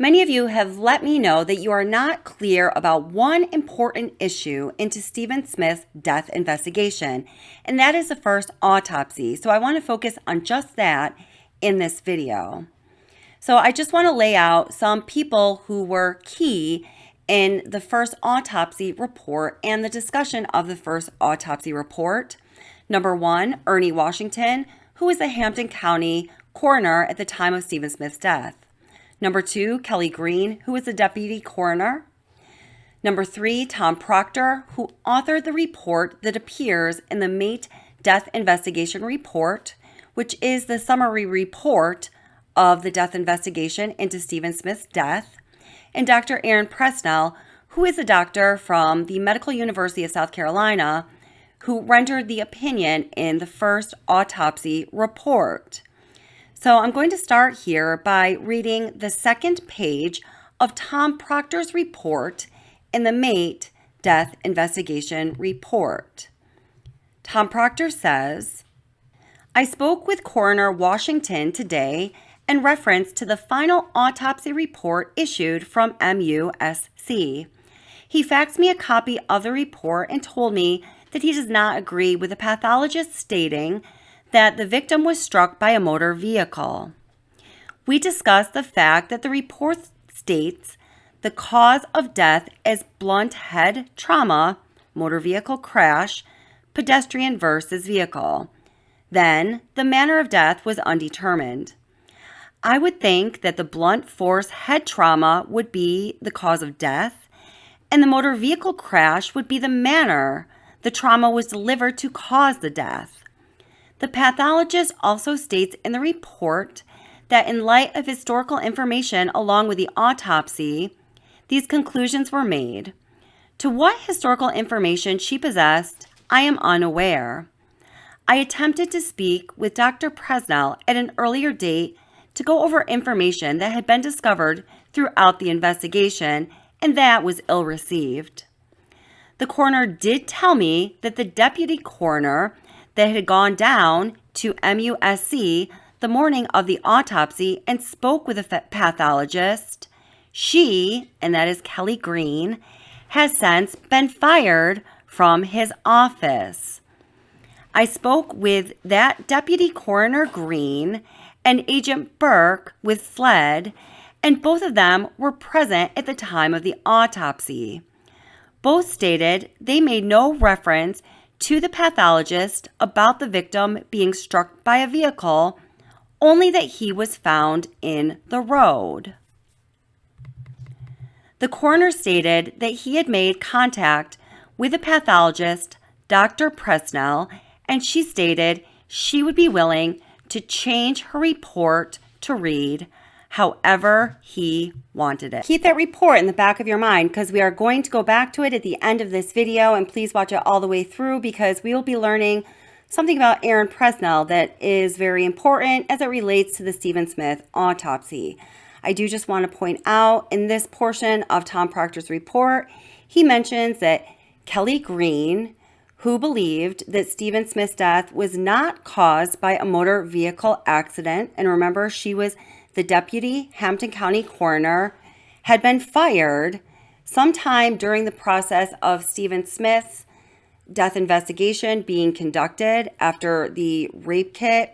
Many of you have let me know that you are not clear about one important issue into Stephen Smith's death investigation, and that is the first autopsy. So I want to focus on just that in this video. So I just want to lay out some people who were key in the first autopsy report and the discussion of the first autopsy report. Number one, Ernie Washington, who was the Hampton County coroner at the time of Stephen Smith's death. Number two, Kelly Green, who was the deputy coroner. Number three, Tom Proctor, who authored the report that appears in the Mate Death Investigation Report, which is the summary report of the death investigation into Stephen Smith's death. And Dr. Erin Presnell, who is a doctor from the Medical University of South Carolina, who rendered the opinion in the first autopsy report. So I'm going to start here by reading the second page of Tom Proctor's report in the Mate Death Investigation Report. Tom Proctor says, I spoke with Coroner Washington today in reference to the final autopsy report issued from MUSC. He faxed me a copy of the report and told me that he does not agree with the pathologist stating that the victim was struck by a motor vehicle. We discussed the fact that the report states the cause of death as blunt head trauma, motor vehicle crash, pedestrian versus vehicle. Then, the manner of death was undetermined. I would think that the blunt force head trauma would be the cause of death, and the motor vehicle crash would be the manner the trauma was delivered to cause the death. The pathologist also states in the report that in light of historical information along with the autopsy, these conclusions were made. To what historical information she possessed, I am unaware. I attempted to speak with Dr. Presnell at an earlier date to go over information that had been discovered throughout the investigation, and that was ill-received. The coroner did tell me that the deputy coroner that had gone down to MUSC the morning of the autopsy and spoke with the pathologist, she, and that is Kelly Green, has since been fired from his office. I spoke with that deputy coroner Green and Agent Burke with SLED, and both of them were present at the time of the autopsy. Both stated they made no reference to the pathologist about the victim being struck by a vehicle, only that he was found in the road. The coroner stated that he had made contact with the pathologist, Dr. Presnell, and she stated she would be willing to change her report to read however he wanted it. Keep that report in the back of your mind because we are going to go back to it at the end of this video, and please watch it all the way through because we will be learning something about Erin Presnell that is very important as it relates to the Stephen Smith autopsy. I do just want to point out in this portion of Tom Proctor's report, he mentions that Kelly Green, who believed that Stephen Smith's death was not caused by a motor vehicle accident, and remember she was the deputy Hampton County coroner, had been fired sometime during the process of Stephen Smith's death investigation being conducted after the rape kit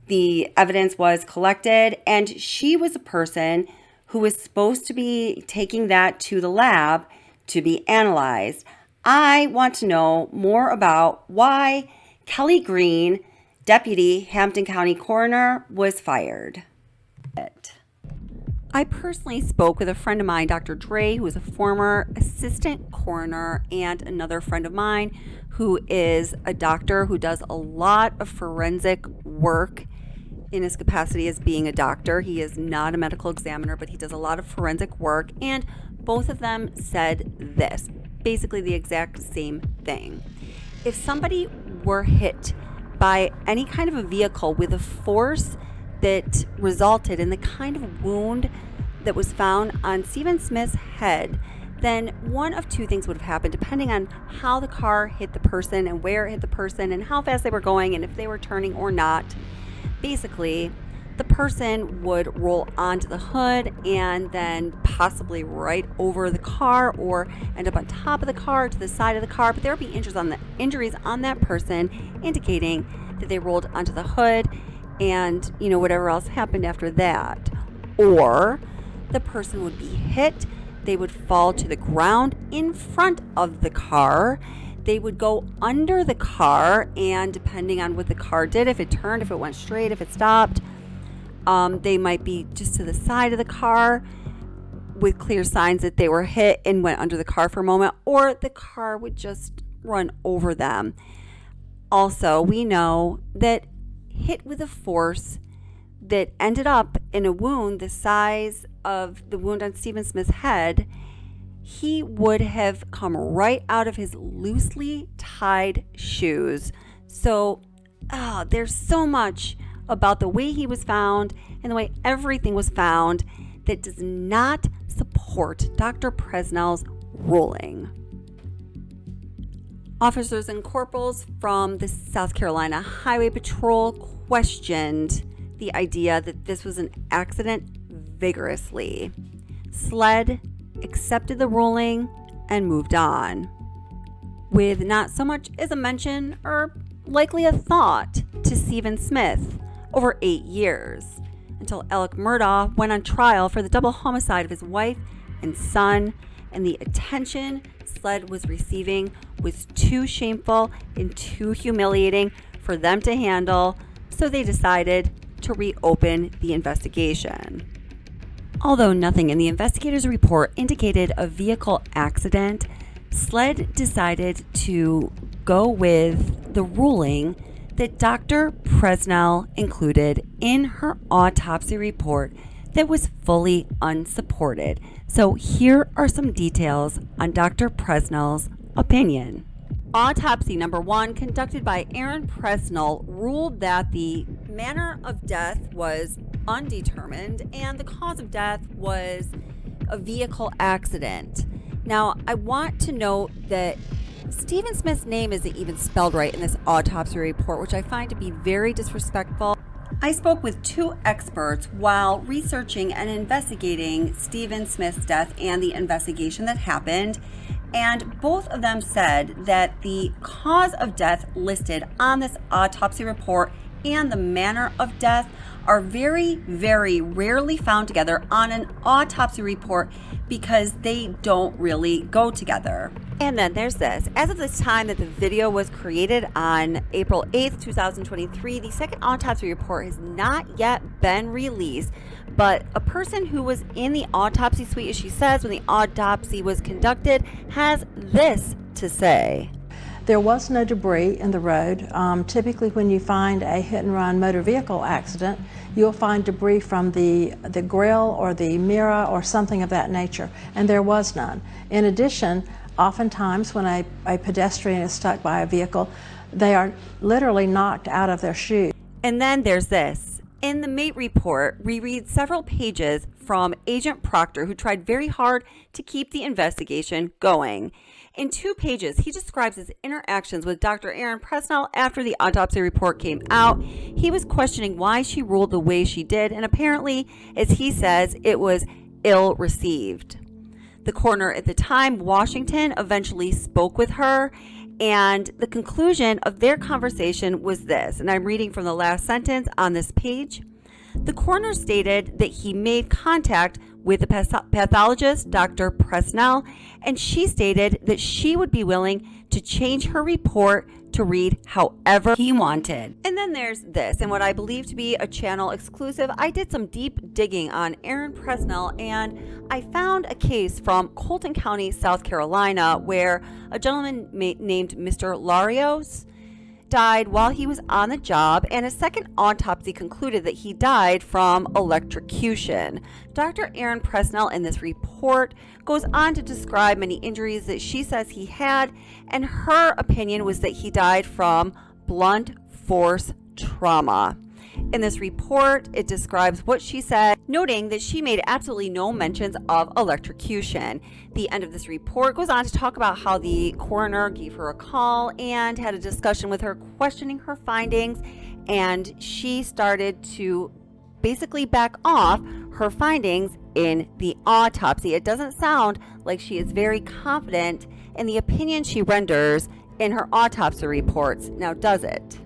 the evidence was collected, and she was a person who was supposed to be taking that to the lab to be analyzed. I want to know more about why Kelly Green, deputy Hampton County coroner, was fired. I personally spoke with a friend of mine, Dr. Dre, who is a former assistant coroner, and another friend of mine who is a doctor who does a lot of forensic work in his capacity as being a doctor. He is not a medical examiner, but he does a lot of forensic work, and both of them said this, basically the exact same thing. If somebody were hit by any kind of a vehicle with a force that resulted in the kind of wound that was found on Stephen Smith's head, then one of two things would have happened depending on how the car hit the person and where it hit the person and how fast they were going and if they were turning or not. Basically, the person would roll onto the hood and then possibly right over the car or end up on top of the car, to the side of the car, but there would be injuries on that person indicating that they rolled onto the hood and, whatever else happened after that. Or the person would be hit, they would fall to the ground in front of the car, they would go under the car, and depending on what the car did, if it turned, if it went straight, if it stopped, they might be just to the side of the car with clear signs that they were hit and went under the car for a moment, or the car would just run over them. Also, we know that hit with a force that ended up in a wound the size of the wound on Stephen Smith's head, he would have come right out of his loosely tied shoes. So there's so much about the way he was found and the way everything was found that does not support Dr. Presnell's ruling. Officers and corporals from the South Carolina Highway Patrol questioned the idea that this was an accident vigorously. SLED accepted the ruling and moved on, with not so much as a mention or likely a thought to Stephen Smith over 8 years, until alexmurdaugh went on trial for the double homicide of his wife and son, and the attention SLED was receiving was too shameful and too humiliating for them to handle, so they decided to reopen the investigation. Although nothing in the investigator's report indicated a vehicle accident, SLED decided to go with the ruling that Dr. Presnell included in her autopsy report that was fully unsupported. So here are some details on Dr. Presnell's opinion. Autopsy number 1, conducted by Erin Presnell, ruled that the manner of death was undetermined and the cause of death was a vehicle accident. Now, I want to note that Stephen Smith's name isn't even spelled right in this autopsy report, which I find to be very disrespectful. I spoke with 2 experts while researching and investigating Stephen Smith's death and the investigation that happened, and both of them said that the cause of death listed on this autopsy report and the manner of death are very, very rarely found together on an autopsy report because they don't really go together. And then there's this. As of this time that the video was created on April 8th, 2023, the second autopsy report has not yet been released, but a person who was in the autopsy suite, as she says, when the autopsy was conducted, has this to say. There was no debris in the road. Typically when you find a hit-and-run motor vehicle accident, you'll find debris from the grill or the mirror or something of that nature, and there was none. In addition, oftentimes when a pedestrian is struck by a vehicle, they are literally knocked out of their shoes. And then there's this. In the mate report, we read several pages from Agent Proctor, who tried very hard to keep the investigation going. In 2 pages, he describes his interactions with Dr. Erin Presnell after the autopsy report came out. He was questioning why she ruled the way she did, and apparently, as he says, it was ill-received. The coroner at the time, Washington, eventually spoke with her, and the conclusion of their conversation was this, and I'm reading from the last sentence on this page. The coroner stated that he made contact with the pathologist, Dr. Presnell, and she stated that she would be willing to change her report to read however he wanted. And then there's this, and what I believe to be a channel exclusive. I did some deep digging on Erin Presnell, and I found a case from Colton County, South Carolina, where a gentleman named Mr. Larios died while he was on the job, and a second autopsy concluded that he died from electrocution. Dr. Erin Presnell in this report goes on to describe many injuries that she says he had, and her opinion was that he died from blunt force trauma. In this report, it describes what she said, noting that she made absolutely no mentions of electrocution. The end of this report goes on to talk about how the coroner gave her a call and had a discussion with her, questioning her findings, and she started to basically back off her findings in the autopsy. It doesn't sound like she is very confident in the opinion she renders in her autopsy reports. Now, does it?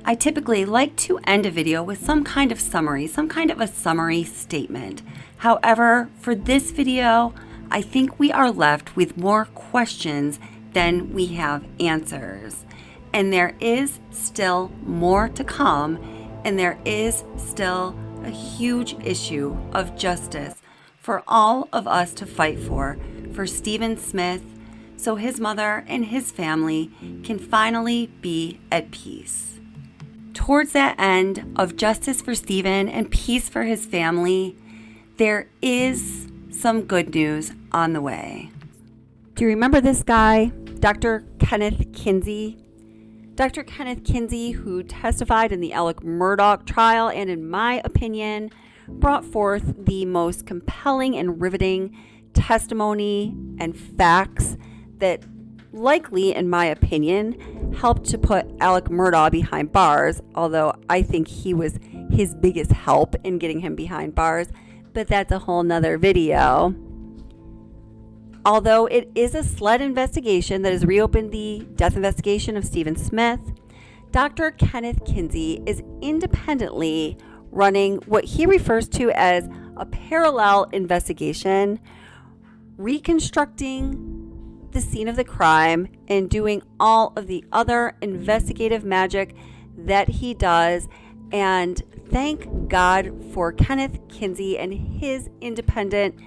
I typically like to end a video with some kind of summary, some kind of a summary statement. However, for this video, I think we are left with more questions than we have answers. And there is still more to come, and there is still a huge issue of justice for all of us to fight for Stephen Smith, so his mother and his family can finally be at peace. Towards that end of justice for Stephen and peace for his family, there is some good news on the way. Do you remember this guy, Dr. Kenneth Kinsey? Dr. Kenneth Kinsey, who testified in the Alexmurdaugh trial and, in my opinion, brought forth the most compelling and riveting testimony and facts that likely, in my opinion, helped to put Alexmurdaugh behind bars, although I think he was his biggest help in getting him behind bars, but that's a whole nother video. Although it is a SLED investigation that has reopened the death investigation of Stephen Smith, Dr. Kenneth Kinsey is independently running what he refers to as a parallel investigation, reconstructing the scene of the crime and doing all of the other investigative magic that he does. And thank God for Kenneth Kinsey and his independent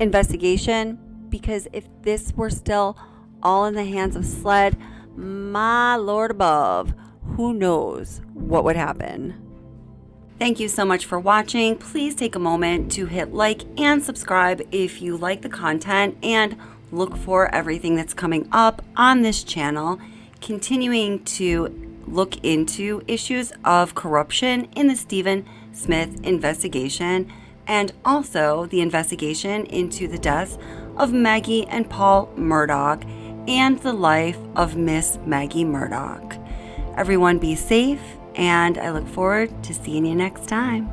investigation, because if this were still all in the hands of SLED, my Lord above, who knows what would happen. Thank you so much for watching. Please take a moment to hit like and subscribe if you like the content, and look for everything that's coming up on this channel, continuing to look into issues of corruption in the Stephen Smith investigation, and also the investigation into the deaths of Maggie and Paul Murdaugh and the life of Miss Maggie Murdaugh. Everyone be safe, and I look forward to seeing you next time.